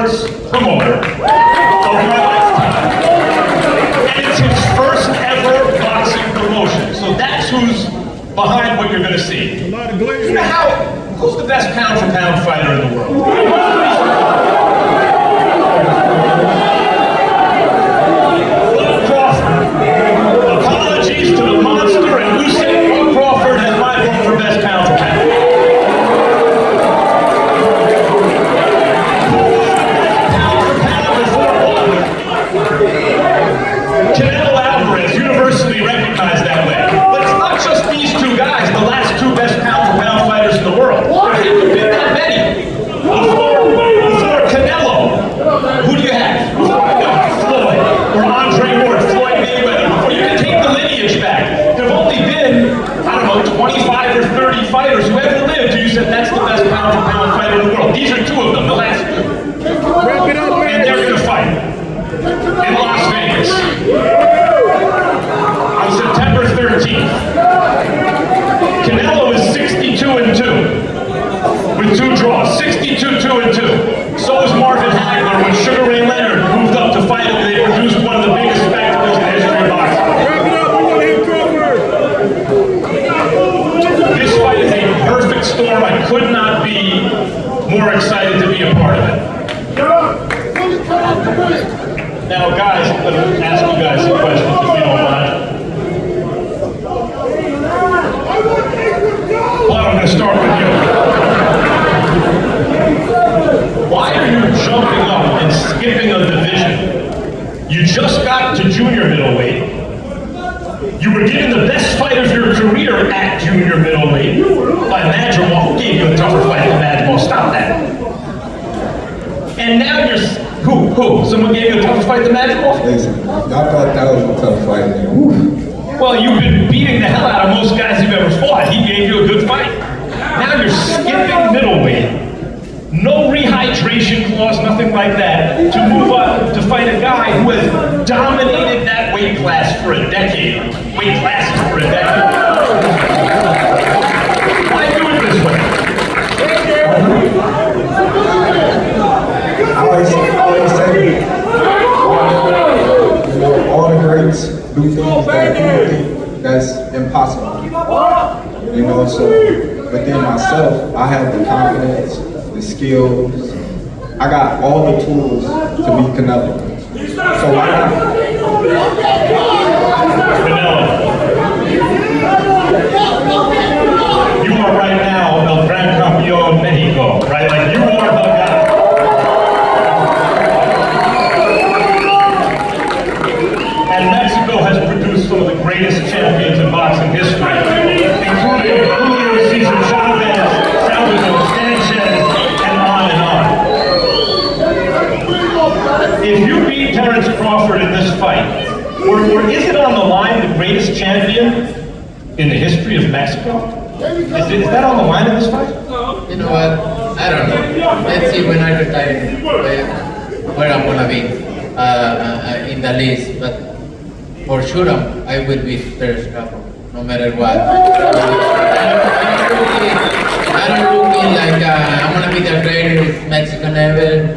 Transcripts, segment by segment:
sports promoter of my lifetime. And it's his first ever boxing promotion. So that's who's behind what you're going to see. You know who's the best pound for pound fighter in the world? Apologies to the monster and Usain Crawford has my vote for best pound for pound. Canelo Alvarez, universally recognized that way. But it's not just these two guys, the last two best pound for pound fighters in the world. There haven't been that many. Before Canelo, who do you have? Floyd or Andre Ward, Floyd Mayweather. Before you can take the lineage back, there have only been, I don't know, 25 or 30 fighters who ever lived who you said that's the best pound for pound fighter in the world. These are two of them, the last two. And they're going to fight in Las Vegas on September 13th. Canelo is 62-2 with 2 draws, 62-2-2. So is Marvin Hagler when Sugar Ray Leonard moved up to fight him. They produced one of the biggest spectacles in the history of boxing. This fight is a perfect storm. I could not be more excited to be a part of it. Now, guys, I'm going to ask you guys some questions if you don't mind. Well, I'm going to start with you. Why are you jumping up and skipping a division? You just got to junior middleweight. You were given the best fight of your career at junior middleweight by Madrigal. Who gave you a tougher fight than Madrigal? Stop that. And now you're... Who? Someone gave you a tougher fight than Madrigal? Listen, y'all thought that was a tough fight, man. Woo. Well, you've been beating the hell out of most guys you've ever fought. He gave you a good fight. Now you're skipping middleweight. No rehydration clause, nothing like that, to move up to fight a guy who has dominated that weight class for a decade. Weight classes for a decade. Why do it this way? I always say, you know, all the greats do things that people think that's impossible. You know, so within myself, I have the confidence, the skills. I got all the tools to beat Canelo. So why not? Canelo, you are right now El Gran Campeón Mexico, right? Like, you are the guy. And Mexico has produced some of the greatest champions in boxing history, including Julio Cesar Chavez, Salvador Sanchez, and on. If you beat Terence Crawford in this fight, or is it on the line the greatest champion in the history of Mexico? Is that on the line in this fight? You know what? I don't know. Let's see when I retire where I'm gonna be in the list. But for sure, I will be Terence Crawford, no matter what. I don't look like I'm gonna be the greatest Mexican ever.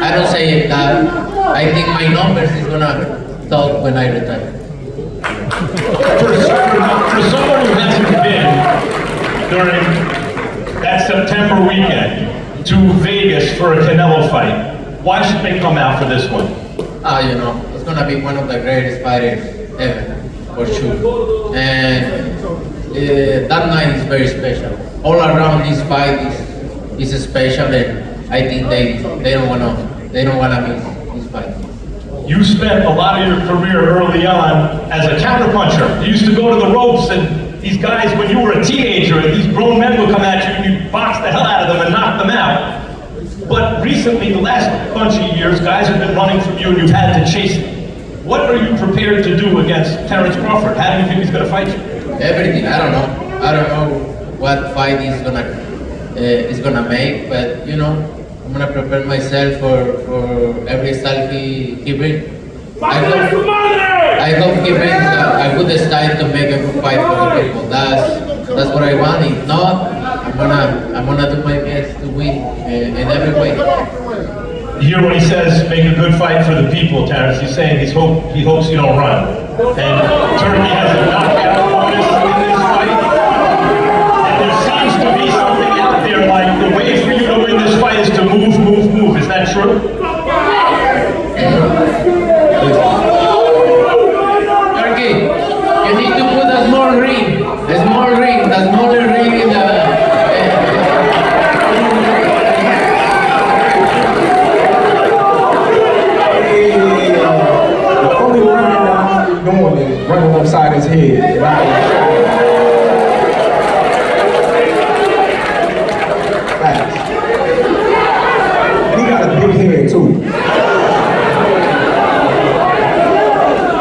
I don't say that. I think my numbers is gonna talk when I retire. For someone who hasn't been during that September weekend to Vegas for a Canelo fight, why should they come out for this one? You know, it's gonna be one of the greatest fighters ever, for sure. And that night is very special. All around this fight is special, and I think they don't wanna miss this fight. You spent a lot of your career early on as a counterpuncher. You used to go to the ropes, and these guys, when you were a teenager, these grown men would come at you and you'd box the hell out of them and knock them out. But recently, the last bunch of years, guys have been running from you and you've had to chase them. What are you prepared to do against Terence Crawford? How do you think he's going to fight you? Everything. I don't know what fight he's gonna make, but you know, I'm gonna prepare myself for every style he brings. I hope he brings a good style to make a good fight for the people. That's what I want. If not, I'm gonna do my best to win in every way. You hear what he says, make a good fight for the people, Terrence. He's saying he hopes you don't run. And Turkey has a knockout bonus in this fight. And there seems to be something out there like the way for you to win this fight is to move, move, move. Is that true? Turkey, you need to put a small ring. A small ring, the smaller ring in the... Running upside his head. Facts. And he got a big head too.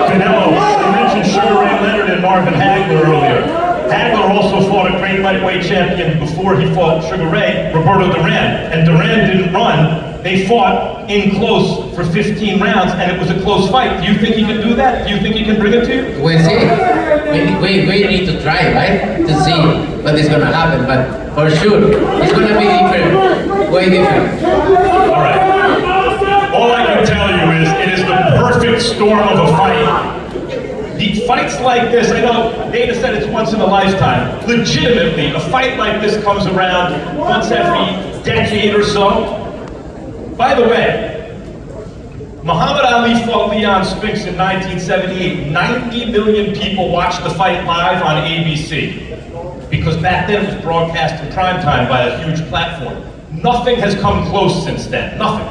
Canelo, you mentioned Sugar Ray Leonard and Marvin Hagler earlier. Hagler also fought a great lightweight champion before he fought Sugar Ray, Roberto Duran. And Duran didn't run. They fought in close for 15 rounds, and it was a close fight. Do you think he can do that? Do you think he can bring it to you? We'll see. We need to try, right? To see what is going to happen. But for sure, it's going to be different. Way different. All right. All I can tell you is it is the perfect storm of a fight. The fights like this, I know Dana said it's once in a lifetime. Legitimately, a fight like this comes around once every decade or so. By the way, Muhammad Ali fought Leon Spinks in 1978. 90 million people watched the fight live on ABC. Because back then it was broadcast in primetime by a huge platform. Nothing has come close since then, nothing.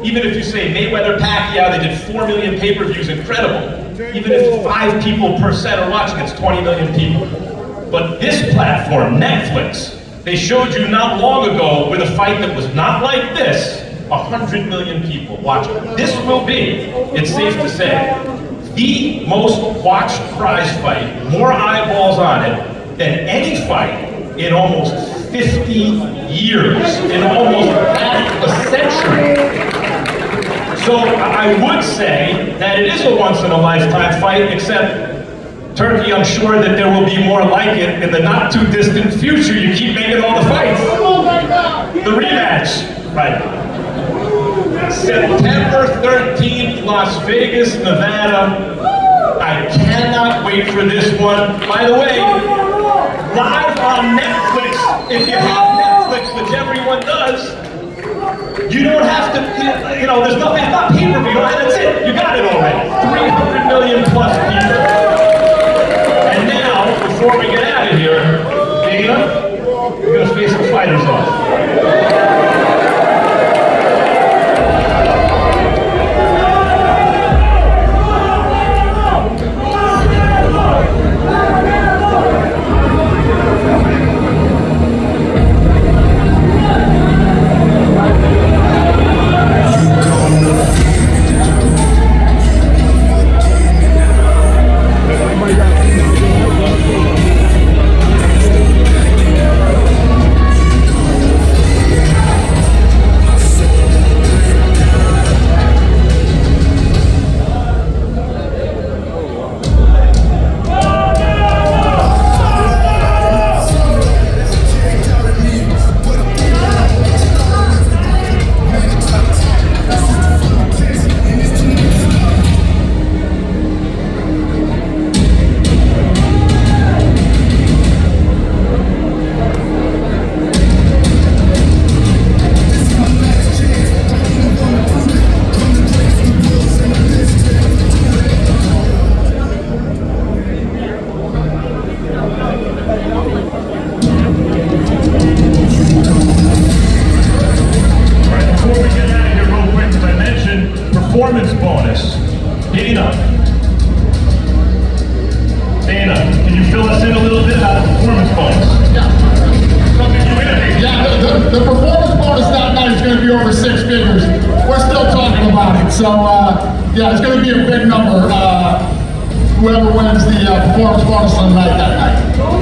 Even if you say Mayweather-Pacquiao, they did 4 million pay-per-views, incredible. Even if 5 people per set are watching, it's 20 million people. But this platform, Netflix, they showed you not long ago with a fight that was not like this, 100 million people watching. This will be, it's safe to say, the most watched prize fight, more eyeballs on it than any fight in almost 50 years, in almost half a century. So I would say that it is a once-in-a-lifetime fight, except Turkey, I'm sure that there will be more like it in the not-too-distant future. You keep making all the fights. The rematch, right. September 13th, Las Vegas, Nevada. I cannot wait for this one. By the way, live on Netflix, if you have Netflix, which everyone does, you don't have to, there's nothing, it's not pay-per-view, that's it, you got it already. 300 million plus people. And now, before we get out of here, Dana, we're going to face the fighters off. Performance bonus. Dana, can you fill us in a little bit about the performance bonus? Yeah. Something you innovated. Yeah, the performance bonus that night is going to be over 6 figures. We're still talking about it. So, yeah, it's going to be a big number. Whoever wins the performance bonus on the night that night.